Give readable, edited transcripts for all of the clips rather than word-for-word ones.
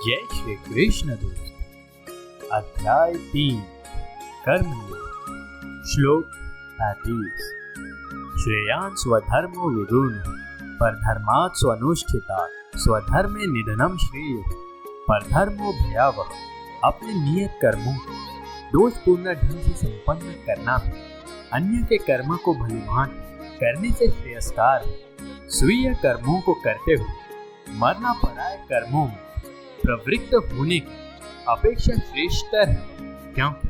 जय श्री कृष्ण दोस्त। अध्याय 3 कर्मयोग। श्लोक 35। श्रेयान् स्वधर्मो विदुर्न परधर्मात् स्वनुष्ठितात् स्वधर्मे निधनम श्रेय परधर्मो भयावह। अपने नियत कर्मों को दोषपूर्ण ढंग से संपन्न करना भी अन्य के कर्म को भलीभांति करने से श्रेयस्कार है। स्वीय कर्मों को करते हुए मरना पराये कर्मों में प्रवृत्त होने की अपेक्षा श्रेष्ठतर है, क्योंकि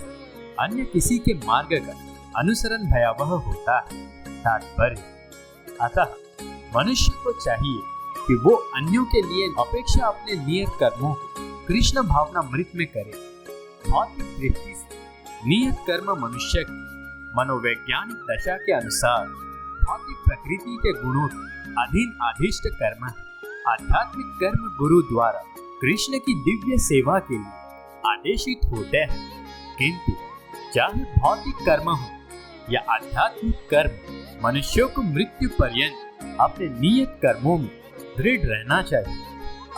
अन्य किसी के मार्ग का अनुसरण भयावह होता है। तात्पर्य, अतः मनुष्य को चाहिए कि वो अन्यों के लिए अपेक्षा अपने नियत कर्मों को कृष्ण भावना मृत में करे। भौतिक दृष्टि से नियत कर्म मनुष्य की मनोवैज्ञानिक दशा के अनुसार भौतिक प्रकृति के गुणों के अधीन आदिष्ट कर्म है। आध्यात्मिक कर्म गुरु द्वारा कृष्ण की दिव्य सेवा के लिए आदेशित होते हैं, किंतु चाहे भौतिक कर्म हो या आध्यात्मिक कर्म, मनुष्यों को मृत्यु पर्यंत अपने नियत कर्मों में दृढ़ रहना चाहिए।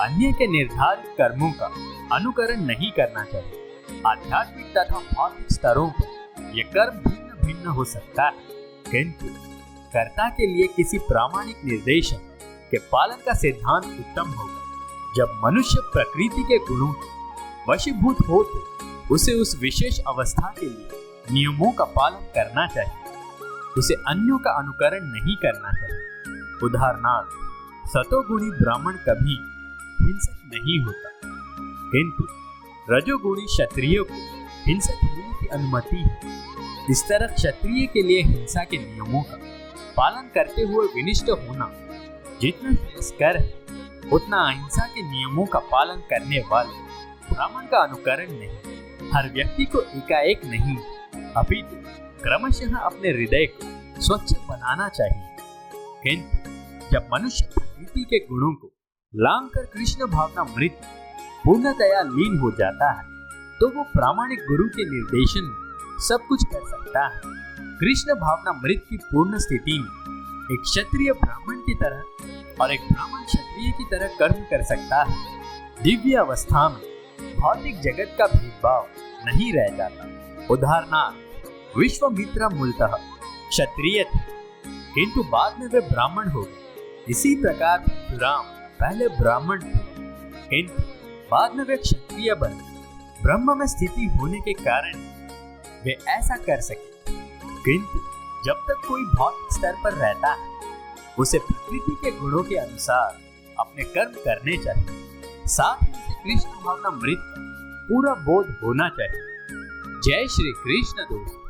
अन्य के निर्धारित कर्मों का अनुकरण नहीं करना चाहिए। आध्यात्मिक तथा भौतिक स्तरों पर यह कर्म भिन्न भिन्न हो सकता है, किंतु कर्ता के लिए किसी प्रामाणिक निर्देशन के पालन का सिद्धांत उत्तम होगा। जब मनुष्य प्रकृति के गुणों के वशीभूत हो तो उसे उस विशेष अवस्था के लिए नियमों का पालन करना चाहिए, उसे अन्यों का अनुकरण नहीं करना चाहिए। उदाहरणार्थ, सतोगुणी ब्राह्मण कभी हिंसक नहीं होता, किंतु रजोगुणी क्षत्रिय को हिंसक होने की अनुमति है। इस तरह क्षत्रिय के लिए हिंसा के नियमों का पालन करते हुए विनिष्ट होना जितना श्रेयस्कर है, उतना अहिंसा के नियमों का पालन करने वाले ब्राह्मण का अनुकरण नहीं। हर व्यक्ति को एकाएक नहीं, अपितु क्रमशः अपने हृदय को स्वच्छ बनाना चाहिए। किंतु जब मनुष्य प्रकृति के गुणों को लांघ कर कृष्ण भावना मृत पूर्णतया लीन हो जाता है, तो वो प्रामाणिक गुरु के निर्देशन में सब कुछ कर सकता है। कृष्ण भावना मृत की पूर्ण स्थिति में एक क्षत्रिय ब्राह्मण की तरह और एक ब्राह्मण क्षत्रिय की तरह कर्म कर सकता है। दिव्य अवस्था में भौतिक जगत का भेदभाव नहीं रह जाता। उदाहरणार्थ, विश्वामित्र मूलतः क्षत्रिय थे, किंतु बाद में वे ब्राह्मण हो गए। इसी प्रकार परशुराम पहले ब्राह्मण थे, किंतु बाद में वे क्षत्रिय बने। ब्रह्म में स्थिति होने के कारण वे ऐसा कर सके। किंतु जब तक कोई भौतिक स्तर पर रहता है, उसे प्रकृति के गुणों के अनुसार अपने कर्म करने चाहिए। साथ ही उसे कृष्ण भावना मृत का पूरा बोध होना चाहिए। जय श्री कृष्ण दोस्त।